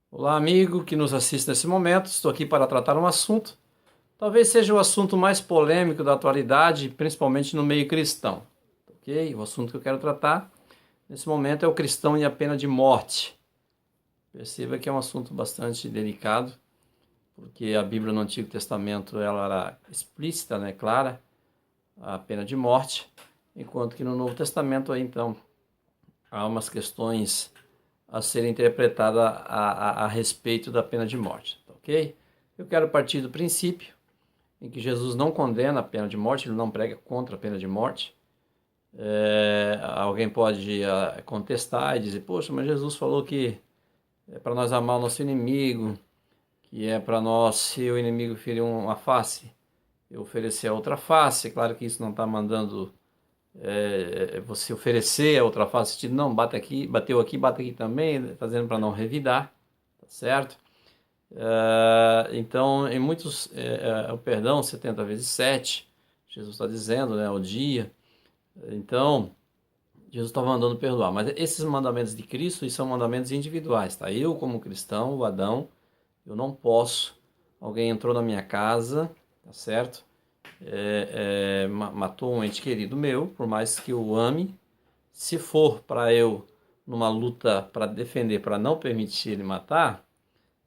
Olá, amigo que nos assiste nesse momento. Estou aqui para tratar um assunto. Talvez seja o assunto mais polêmico da atualidade, principalmente no meio cristão. Ok? O assunto que eu quero tratar nesse momento é o cristão e a pena de morte. Perceba que é um assunto bastante delicado, porque a Bíblia no Antigo Testamento ela era explícita, né, clara, a pena de morte, enquanto que no Novo Testamento aí, então há umas questões a serem interpretadas a respeito da pena de morte, tá ok? Eu quero partir do princípio em que Jesus não condena a pena de morte, ele não prega contra a pena de morte. Alguém pode contestar e dizer, poxa, mas Jesus falou que é para nós amar o nosso inimigo, que é para nós, se o inimigo ferir uma face, eu oferecer a outra face. É claro que isso não está mandando você oferecer a outra face, tipo, não, bate aqui, bateu aqui, bate aqui também, está dizendo para não revidar, tá certo? Então, em muitos, o perdão 70 vezes 7, Jesus está dizendo, né, o dia. Então, Jesus está mandando perdoar. Mas esses mandamentos de Cristo são mandamentos individuais, tá? Eu, como cristão, o Adão, eu não posso. Alguém entrou na minha casa, tá certo? Matou um ente querido meu, por mais que eu ame. Se for para eu, numa luta para defender, para não permitir ele matar,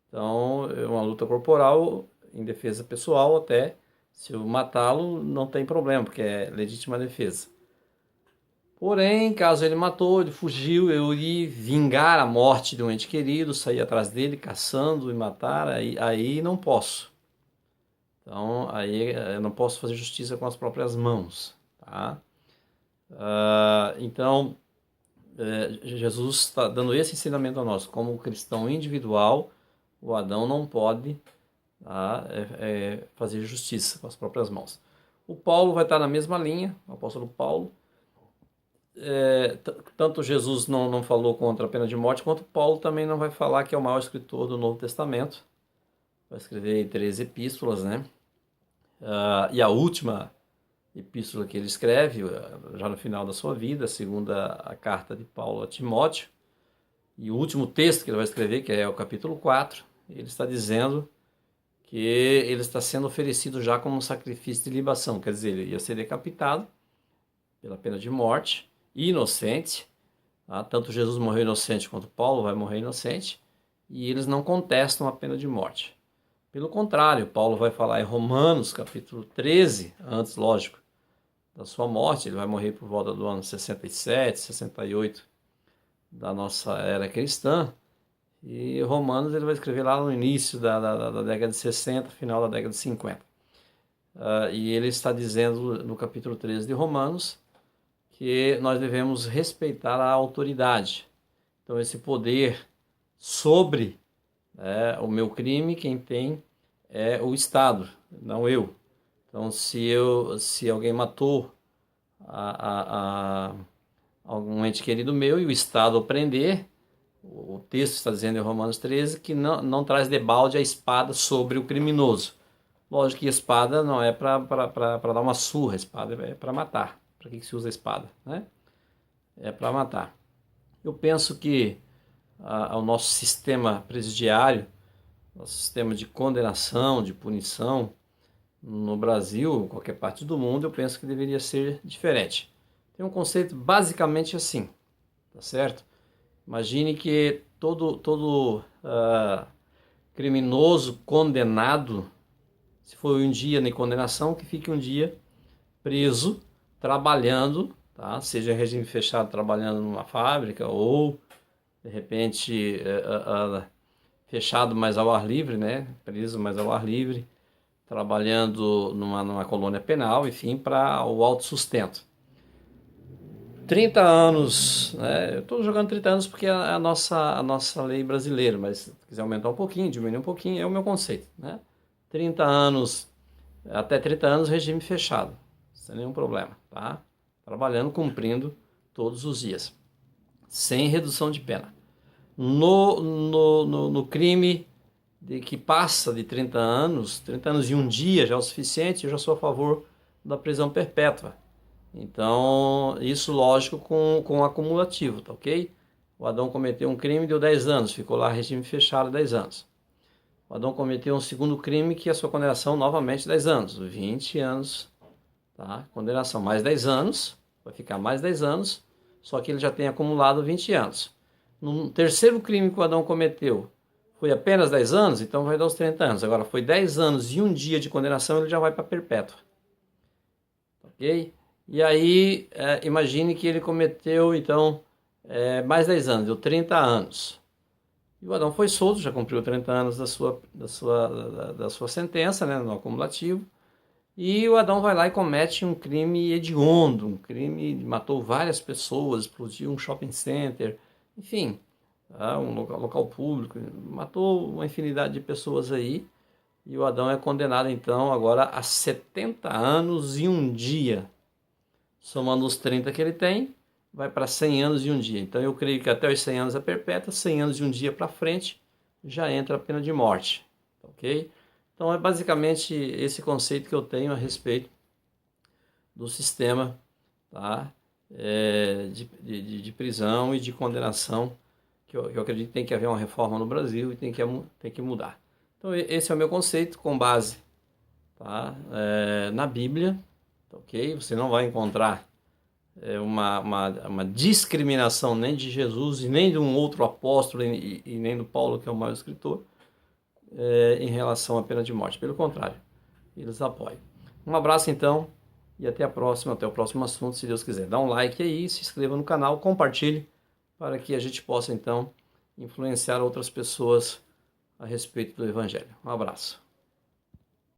então é uma luta corporal em defesa pessoal até. Se eu matá-lo, não tem problema, porque é legítima defesa. Porém, caso ele matou, ele fugiu, eu ir vingar a morte de um ente querido, sair atrás dele, caçando e matar, aí não posso. Então, aí eu não posso fazer justiça com as próprias mãos, tá? Então, Jesus está dando esse ensinamento a nós. Como cristão individual, o Adão não pode, tá, fazer justiça com as próprias mãos. O Paulo vai estar na mesma linha, o apóstolo Paulo. Tanto Jesus não falou contra a pena de morte, quanto Paulo também não vai falar, que é o maior escritor do Novo Testamento. Vai escrever 13 epístolas, né? E a última epístola que ele escreve, já no final da sua vida, segundo a carta de Paulo a Timóteo, e o último texto que ele vai escrever, que é o capítulo 4, ele está dizendo que ele está sendo oferecido já como um sacrifício de libação, quer dizer, ele ia ser decapitado pela pena de morte, inocente, tá? Tanto Jesus morreu inocente quanto Paulo vai morrer inocente, e eles não contestam a pena de morte. Pelo contrário, Paulo vai falar em Romanos capítulo 13, antes, lógico, da sua morte, ele vai morrer por volta do ano 67, 68 da nossa era cristã, e Romanos ele vai escrever lá no início da década de 60, final da década de 50. E ele está dizendo no capítulo 13 de Romanos que nós devemos respeitar a autoridade. Então esse poder sobre o meu crime, quem tem é o Estado, não eu. Então se alguém matou algum ente querido meu e o Estado o prender, o texto está dizendo em Romanos 13 que não traz debalde a espada sobre o criminoso. Lógico que a espada não é para dar uma surra, a espada é para matar. Para que se usa a espada, né? É para matar. Eu penso que o nosso sistema presidiário, nosso sistema de condenação, de punição, no Brasil, em qualquer parte do mundo, eu penso que deveria ser diferente. Tem um conceito basicamente assim, tá certo? Imagine que todo criminoso condenado, se for um dia em condenação, que fique um dia preso, trabalhando, tá? Seja em regime fechado, trabalhando numa fábrica, ou de repente fechado, mas ao ar livre, né? Preso, mas ao ar livre, trabalhando numa colônia penal, enfim, para o autossustento. 30 anos, né? Eu estou jogando 30 anos porque é a nossa lei brasileira, mas se quiser aumentar um pouquinho, diminuir um pouquinho, é o meu conceito, né? 30 anos, até 30 anos, regime fechado, sem nenhum problema, tá? Trabalhando, cumprindo todos os dias, sem redução de pena. No crime que passa de 30 anos e um dia já é o suficiente, eu já sou a favor da prisão perpétua. Então, isso lógico com acumulativo, tá ok? O Adão cometeu um crime e deu 10 anos, ficou lá regime fechado 10 anos. O Adão cometeu um segundo crime que a sua condenação novamente 10 anos, 20 anos, tá? Condenação mais 10 anos, vai ficar mais 10 anos, só que ele já tem acumulado 20 anos. No terceiro crime que o Adão cometeu, foi apenas 10 anos, então vai dar os 30 anos. Agora, foi 10 anos e um dia de condenação, ele já vai para perpétua. Ok? E aí, imagine que ele cometeu, então, mais 10 anos, deu 30 anos. E o Adão foi solto, já cumpriu 30 anos da sua sentença, né, no acumulativo. E o Adão vai lá e comete um crime hediondo, um crime, matou várias pessoas, explodiu um shopping center, enfim, um local público, matou uma infinidade de pessoas aí. E o Adão é condenado, então, agora a 70 anos e um dia. Somando os 30 que ele tem, vai para 100 anos e um dia. Então eu creio que até os 100 anos é perpétua, 100 anos e um dia para frente já entra a pena de morte. Ok? Então é basicamente esse conceito que eu tenho a respeito do sistema, tá? De prisão e de condenação, que eu acredito que tem que haver uma reforma no Brasil e tem que mudar. Então esse é o meu conceito com base, tá? Na Bíblia, ok? Você não vai encontrar uma discriminação nem de Jesus e nem de um outro apóstolo e nem do Paulo, que é o maior escritor, em relação à pena de morte. Pelo contrário, eles apoiam. Um abraço então e até a próxima, até o próximo assunto, se Deus quiser. Dá um like aí, se inscreva no canal, compartilhe para que a gente possa então influenciar outras pessoas a respeito do Evangelho. Um abraço.